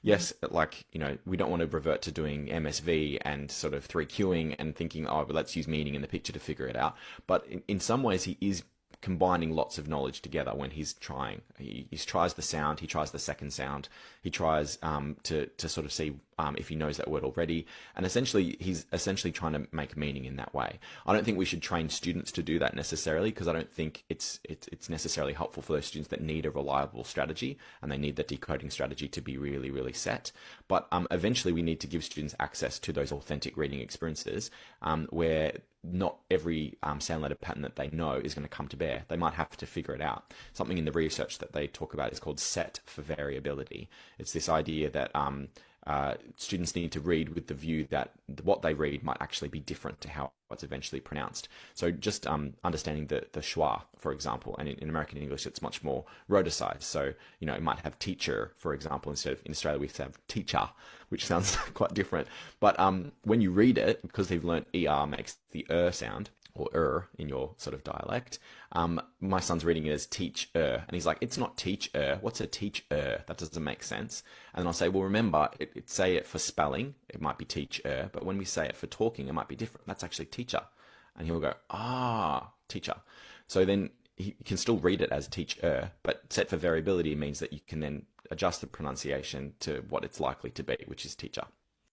yes, like, we don't want to revert to doing MSV and sort of three queuing and thinking, oh, but let's use meaning in the picture to figure it out. But in some ways, he is combining lots of knowledge together when he's trying. He tries the sound, he tries the second sound, he tries to sort of see if he knows that word already, and he's essentially trying to make meaning in that way. I don't think we should train students to do that necessarily, because I don't think it's necessarily helpful for those students that need a reliable strategy and they need the decoding strategy to be really, really set. But eventually we need to give students access to those authentic reading experiences where not every sound letter pattern that they know is going to come to bear. They might have to figure it out. Something in the research that they talk about is called set for variability. It's this idea that students need to read with the view that what they read might actually be different to how it's eventually pronounced. So just understanding the schwa, for example, and in American English it's much more rhoticized. So it might have teacher, for example, instead of in Australia we have teacher, which sounds quite different. But when you read it, because they've learnt er makes the sound, or in your sort of dialect. My son's reading it as teach and he's like, it's not teach what's a teach that doesn't make sense. And then I'll say, well, remember, say it for spelling, it might be teach but when we say it for talking, it might be different. That's actually teacher. And he'll go, teacher. So then he can still read it as teach but set for variability means that you can then adjust the pronunciation to what it's likely to be, which is teacher.